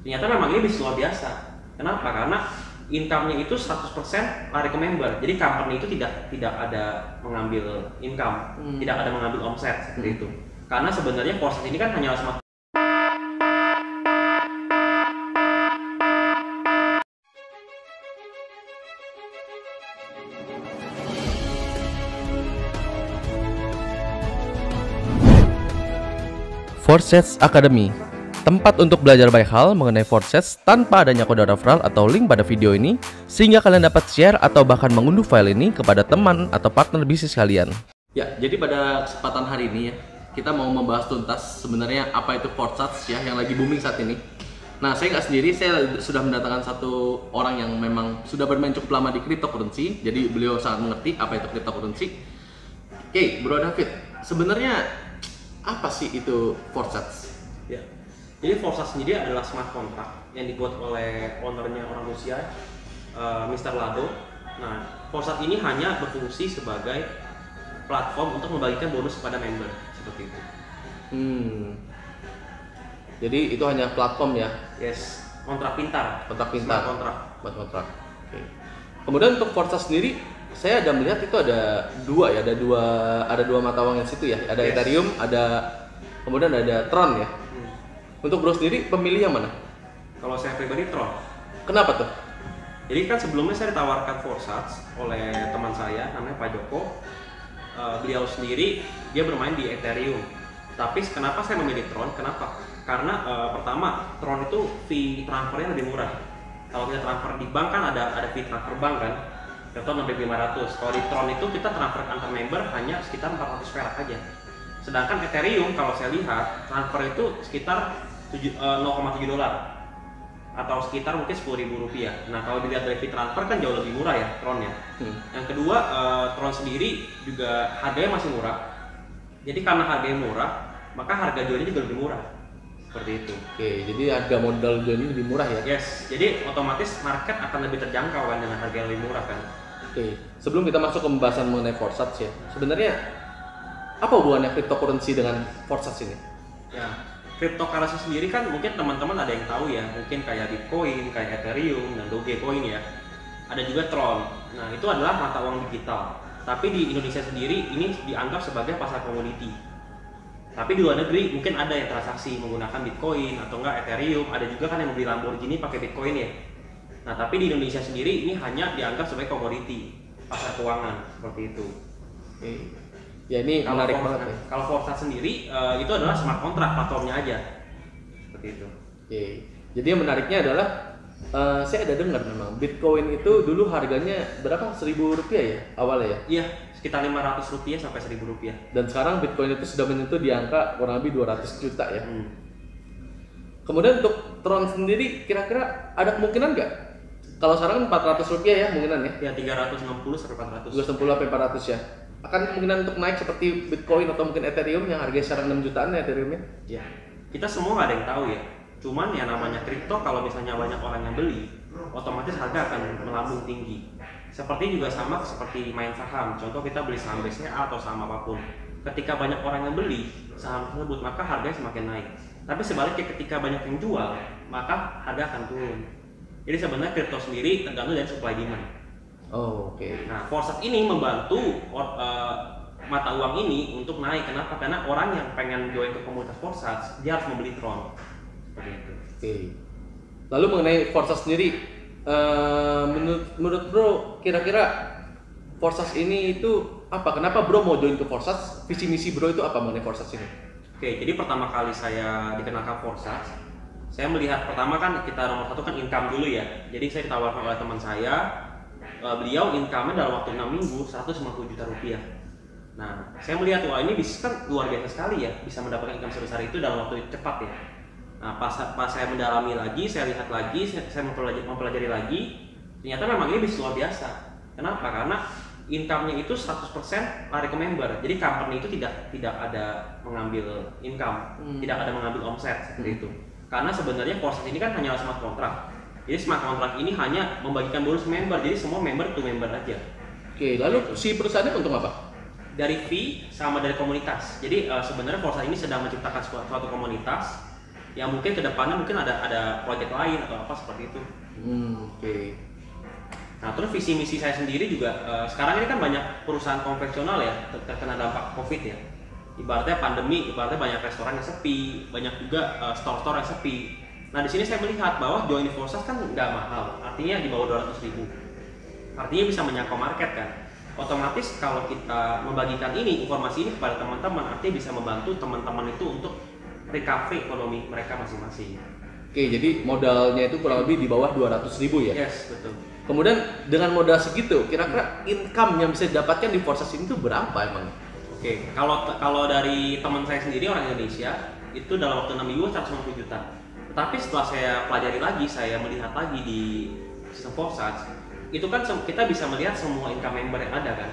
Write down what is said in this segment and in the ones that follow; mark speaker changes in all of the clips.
Speaker 1: Ternyata memang ini bisnis luar biasa. Kenapa? Karena income-nya itu 100% lari ke member. Jadi company itu tidak ada mengambil income, tidak ada mengambil omset seperti itu. Karena sebenarnya Forsats ini kan hanya smart.
Speaker 2: Forsats Academy, tempat untuk belajar banyak hal mengenai Forsats tanpa adanya kode referral atau link pada video ini, sehingga kalian dapat share atau bahkan mengunduh file ini kepada teman atau partner bisnis kalian.
Speaker 3: Ya, jadi pada kesempatan hari ini ya, kita mau membahas tuntas sebenarnya apa itu Forsats ya, yang lagi booming saat ini. Nah, saya nggak sendiri, saya sudah mendatangkan satu orang yang memang sudah bermain cukup lama di cryptocurrency, jadi beliau sangat mengerti apa itu cryptocurrency. Oke, Bro David, sebenarnya apa sih itu Forsats?
Speaker 1: Ya. Jadi Forsats sendiri adalah smart contract yang dibuat oleh ownernya orang Rusia, Mr. Lado. Nah, Forsats ini hanya berfungsi sebagai platform untuk membagikan bonus kepada member seperti itu.
Speaker 3: Jadi itu hanya platform ya?
Speaker 1: Yes, kontrak pintar.
Speaker 3: Kontrak pintar.
Speaker 1: Smart kontrak.
Speaker 3: Buat kontrak. Oke. Kemudian untuk Forsats sendiri, saya ada melihat itu ada dua mata uang yang situ ya. Ada
Speaker 1: Yes.
Speaker 3: Ethereum, kemudian ada Tron ya. Untuk Bro sendiri pemilih yang mana?
Speaker 1: Kalau saya pribadi Tron.
Speaker 3: Kenapa tuh?
Speaker 1: Jadi kan sebelumnya saya ditawarkan Forsats oleh teman saya namanya Pak Joko. Beliau sendiri dia bermain di Ethereum. Tapi kenapa saya memilih Tron? Kenapa? Karena pertama Tron itu fee transfernya lebih murah. Kalau kita transfer di bank kan ada fee transfer bank kan. Contoh 6.500. Kalau di Tron itu kita transfer antar member hanya sekitar 400 perak aja. Sedangkan Ethereum kalau saya lihat transfer itu sekitar 0,7 dolar atau sekitar mungkin 10.000 rupiah. Nah kalau dilihat dari fee transfer kan jauh lebih murah ya Tronnya. Yang kedua Tron sendiri juga harganya masih murah. Jadi karena harganya murah maka harga jualnya juga lebih murah. Seperti itu.
Speaker 3: Oke, jadi harga modal jualnya lebih murah ya?
Speaker 1: Yes, jadi otomatis market akan lebih terjangkau kan dengan harga yang lebih murah kan.
Speaker 3: Oke, sebelum kita masuk ke pembahasan mengenai Forsats ya, sebenarnya apa hubungannya cryptocurrency dengan Forsats ini?
Speaker 1: Ya, cryptocurrency sendiri kan mungkin teman-teman ada yang tahu ya, mungkin kayak Bitcoin, kayak Ethereum, dan Dogecoin ya. Ada juga Tron. Nah, itu adalah mata uang digital. Tapi di Indonesia sendiri ini dianggap sebagai pasar komoditi. Tapi di luar negeri mungkin ada yang transaksi menggunakan Bitcoin atau enggak Ethereum. Ada juga kan yang membeli Lamborghini pakai Bitcoin ya. Nah, tapi di Indonesia sendiri ini hanya dianggap sebagai komoditi, pasar keuangan seperti itu.
Speaker 3: Oke. Ya ini menarik banget ya.
Speaker 1: Kalau Forsats sendiri itu adalah smart contract platformnya aja. Seperti itu.
Speaker 3: Oke. Jadi yang menariknya adalah saya ada dengar memang Bitcoin itu dulu harganya berapa? 1.000 rupiah ya awalnya ya?
Speaker 1: Iya, sekitar 500 rupiah sampai 1.000 rupiah.
Speaker 3: Dan sekarang Bitcoin itu sudah menyentuh di angka kurang lebih 200 juta ya. Kemudian untuk Tron sendiri kira-kira ada kemungkinan nggak? Kalau sekarang 400 rupiah ya kemungkinan ya?
Speaker 1: Ya 360 sampai 400.
Speaker 3: 260 sampai 400 ya. Akan kemungkinan untuk naik seperti Bitcoin atau mungkin Ethereum yang harganya sekarang 6 jutaan ya Ethereumnya?
Speaker 1: Ya, kita semua nggak ada yang tahu ya. Cuman ya namanya kripto kalau misalnya banyak orang yang beli, otomatis harga akan melambung tinggi. Seperti juga sama seperti main saham. Contoh kita beli saham BCA atau saham apapun. Ketika banyak orang yang beli saham tersebut, maka harganya semakin naik. Tapi sebaliknya ketika banyak yang jual, maka harga akan turun. Jadi sebenarnya kripto sendiri tergantung dari supply demand.
Speaker 3: Oh, oke.
Speaker 1: Nah, Forsats ini membantu mata uang ini untuk naik. Kenapa? Karena orang yang pengen join ke komunitas Forsats, dia harus membeli Tron. Seperti itu.
Speaker 3: Oke. Lalu mengenai Forsats sendiri, menurut Bro, kira-kira Forsats ini itu apa? Kenapa Bro mau join ke Forsats? Visi misi Bro itu apa mengenai Forsats ini?
Speaker 1: Oke, jadi pertama kali saya dikenalkan Forsats, saya melihat pertama kan kita nomor satu kan income dulu ya. Jadi saya ditawarkan oleh teman saya, beliau income-nya dalam waktu 6 minggu 150 juta rupiah. Nah, saya melihat wah ini bisnis kan luar biasa sekali ya, bisa mendapatkan income sebesar itu dalam waktu cepat ya. Nah, pas saya mendalami lagi, saya lihat lagi, saya mempelajari lagi, ternyata memang ini bisnis luar biasa. Kenapa? Karena income-nya itu 100% lari ke member. Jadi company itu tidak ada mengambil income, tidak ada mengambil omset seperti itu. Karena sebenarnya Forsats ini kan hanya smart contract. Jadi smart contract ini hanya membagikan bonus member. Jadi semua member to member aja.
Speaker 3: Oke, lalu si perusahaannya untung apa?
Speaker 1: Dari fee sama dari komunitas. Jadi sebenarnya Forsats ini sedang menciptakan suatu komunitas Ya mungkin kedepannya mungkin ada project lain atau apa seperti itu.
Speaker 3: Oke.
Speaker 1: Nah terus visi misi saya sendiri juga sekarang ini kan banyak perusahaan konvensional ya terkena dampak COVID ya. Ibaratnya pandemi, ibaratnya banyak restoran yang sepi, banyak juga store-store yang sepi. Nah di sini saya melihat bahwa join di Forsats kan nggak mahal, artinya di bawah 200.000. Artinya bisa menjangkau market kan. Otomatis kalau kita membagikan informasi ini kepada teman-teman, artinya bisa membantu teman-teman itu untuk recovery ekonomi mereka masing-masing.
Speaker 3: Oke, jadi modalnya itu kurang lebih di bawah 200.000 ya?
Speaker 1: Yes, betul.
Speaker 3: Kemudian dengan modal segitu, kira-kira income yang bisa didapatkan di Forsats ini tuh berapa emang?
Speaker 1: Oke, kalau dari teman saya sendiri orang Indonesia itu dalam waktu 6 minggu 150 juta. Tetapi setelah saya pelajari lagi, saya melihat lagi di sistem Forsats, itu kan kita bisa melihat semua income member yang ada kan.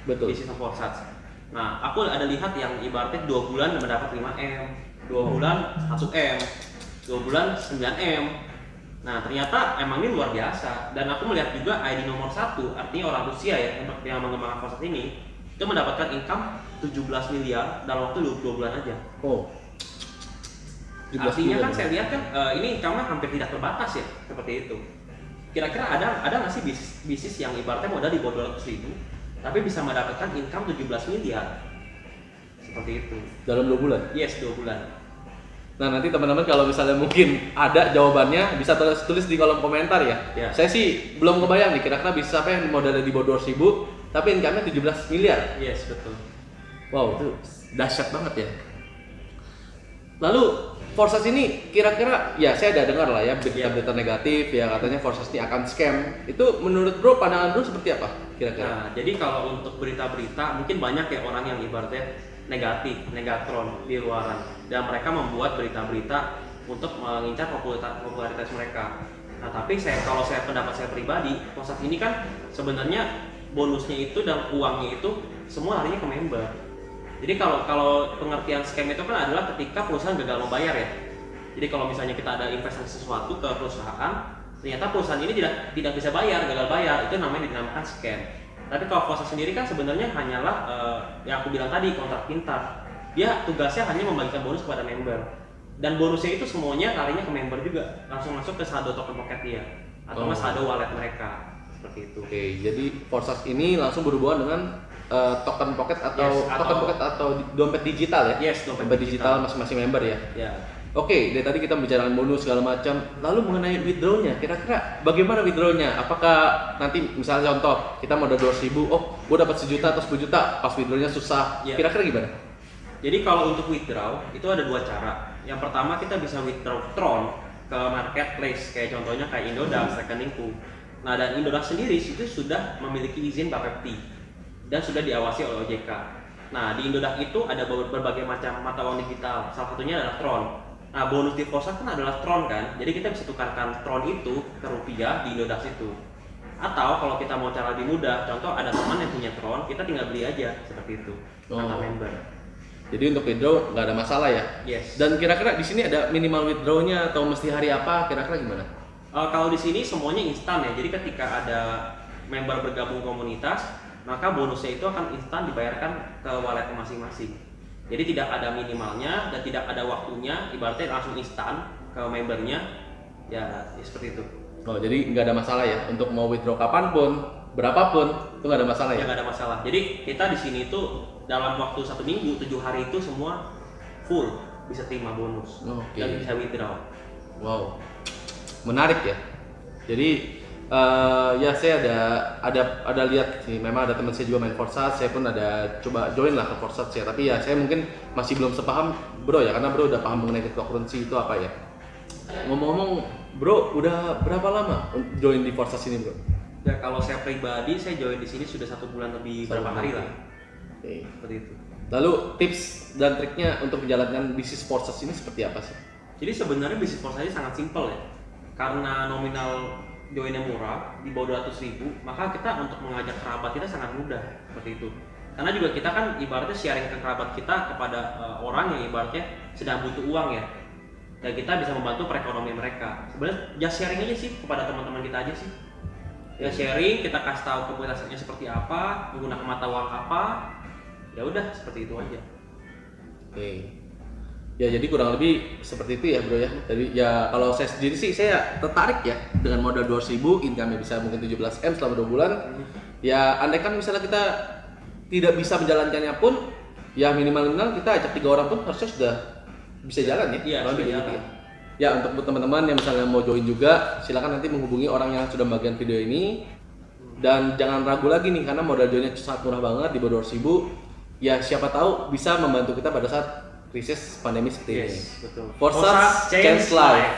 Speaker 3: Betul.
Speaker 1: Di sistem Forsats. Nah, aku ada lihat yang ibaratnya 2 bulan mendapat 5M, 2 bulan 1M, 2 bulan 9M. Nah ternyata emang ini luar biasa, dan aku melihat juga ID nomor 1, artinya orang Rusia ya yang mengembangkan Forsats ini, itu mendapatkan income 17 miliar dalam waktu 22 bulan aja.
Speaker 3: Oh.
Speaker 1: Artinya kan saya lihat kan ini income-nya hampir tidak terbatas ya, seperti itu. Kira-kira ada nggak sih bisnis yang ibaratnya modal di bawah 200.000 tapi bisa mendapatkan income 17 miliar? Seperti itu.
Speaker 3: Dalam 2 bulan?
Speaker 1: Yes, 2 bulan.
Speaker 3: Nah nanti teman-teman kalau misalnya mungkin ada jawabannya bisa tulis di kolom komentar ya.
Speaker 1: Ya.
Speaker 3: Saya sih belum kebayang nih kira-kira bisa apa yang modalnya di bawah 200.000 tapi income-nya 17 miliar.
Speaker 1: Yes, betul.
Speaker 3: Wow, itu dahsyat banget ya. Lalu Forsats ini kira-kira ya saya ada dengar lah ya berita-berita negatif ya, katanya Forsats ini akan scam. Itu menurut bro, pandangan bro seperti apa kira-kira?
Speaker 1: Nah, jadi kalau untuk berita-berita mungkin banyak ya orang yang ibaratnya negatif, negatron di luaran, dan mereka membuat berita-berita untuk mengincar popularitas mereka. Nah, tapi kalau pendapat saya pribadi, Forsats ini kan sebenarnya bonusnya itu dan uangnya itu semua larinya ke member. Jadi kalau pengertian scam itu kan adalah ketika perusahaan gagal membayar ya. Jadi kalau misalnya kita ada investasi sesuatu ke perusahaan, ternyata perusahaan ini tidak bisa bayar, gagal bayar, itu namanya dinamakan scam. Tapi kalau Forsats sendiri kan sebenarnya hanyalah yang aku bilang tadi, kontrak pintar. Dia tugasnya hanya membagikan bonus kepada member. Dan bonusnya itu semuanya larinya ke member juga, langsung masuk ke saldo token pocket dia atau saldo wallet mereka. Seperti itu.
Speaker 3: Oke, jadi Forsats ini langsung berhubungan dengan token pocket atau dompet digital ya?
Speaker 1: Yes,
Speaker 3: dompet digital masing-masing member ya?
Speaker 1: Ya.
Speaker 3: Oke, dari tadi kita bicarakan bonus segala macam. Lalu mengenai withdrawnya, kira-kira bagaimana withdrawnya? Apakah nanti misalnya contoh kita modal 200.000, oh gue dapat 1 juta atau 10 juta, pas withdrawnya susah.
Speaker 1: Ya.
Speaker 3: Kira-kira gimana?
Speaker 1: Jadi kalau untuk withdraw itu ada 2 cara. Yang pertama kita bisa withdraw Tron ke marketplace, kayak contohnya kayak Indodax, Rekeningku. Nah dan Indodax sendiri itu sudah memiliki izin Bapepti dan sudah diawasi oleh OJK. Nah di Indodax itu ada berbagai macam mata uang digital, salah satunya adalah Tron. Nah bonus di Forsats kan adalah Tron kan, jadi kita bisa tukarkan Tron itu ke rupiah di Indodax itu. Atau kalau kita mau cara lebih mudah, contoh ada teman yang punya Tron, kita tinggal beli aja seperti itu, kata member.
Speaker 3: Jadi untuk withdraw nggak ada masalah ya?
Speaker 1: Yes.
Speaker 3: Dan kira-kira di sini ada minimal withdrawnya atau mesti hari apa? Kira-kira gimana?
Speaker 1: Kalau di sini semuanya instan ya, jadi ketika ada member bergabung komunitas, maka bonusnya itu akan instan dibayarkan ke wallet masing-masing. Jadi tidak ada minimalnya dan tidak ada waktunya, ibaratnya langsung instan ke membernya, ya seperti itu.
Speaker 3: Oh, jadi nggak ada masalah ya untuk mau withdraw kapanpun, berapapun itu nggak ada masalah ya?
Speaker 1: Nggak ada masalah. Jadi kita di sini itu dalam waktu 1 minggu, 7 hari itu semua full bisa terima bonus dan bisa withdraw.
Speaker 3: Wow, menarik ya. Jadi ya saya ada lihat sih, memang ada teman saya juga main Forsats, saya pun ada coba join lah ke Forsats ya. Tapi ya saya mungkin masih belum sepaham bro ya, karena bro udah paham mengenai cryptocurrency itu apa ya. Ngomong-ngomong bro, udah berapa lama join di Forsats ini bro?
Speaker 1: Ya kalau saya pribadi, saya join di sini sudah 1 bulan lebih berapa hari lah.
Speaker 3: Oke.
Speaker 1: Seperti itu.
Speaker 3: Lalu tips dan triknya untuk menjalankan bisnis Forsats ini seperti apa sih?
Speaker 1: Jadi sebenarnya bisnis Forsats ini sangat simpel ya. Karena nominal joinnya murah, di bawah 200.000, maka kita untuk mengajak kerabat kita sangat mudah seperti itu. Karena juga kita kan ibaratnya sharing ke kerabat kita kepada orang yang ibaratnya sedang butuh uang ya. Dan kita bisa membantu perekonomian mereka. Sebenarnya just sharing aja sih kepada teman-teman kita aja sih. Ya sharing, kita kasih tahu komunitasnya seperti apa, menggunakan mata uang apa. Ya udah seperti itu aja.
Speaker 3: Oke. Ya jadi kurang lebih seperti itu ya bro ya. Jadi ya kalau saya sendiri sih saya tertarik ya dengan modal 200.000, income bisa mungkin 17M selama 2 bulan. Ya andai kan misalnya kita tidak bisa menjalankannya pun, ya minimal kita ajak 3 orang pun harusnya sudah bisa jalan ya.
Speaker 1: Iya,
Speaker 3: Kurang lebih
Speaker 1: sudah
Speaker 3: gitu
Speaker 1: jalan.
Speaker 3: ya. Ya untuk teman-teman yang misalnya mau join juga, silakan nanti menghubungi orang yang sudah membagikan video ini. Dan jangan ragu lagi nih karena modal joinnya sangat murah banget di bawah 200.000. Ya siapa tahu bisa membantu kita pada saat krisis pandemi seperti ini.
Speaker 1: Betul.
Speaker 3: Forsats Change Life.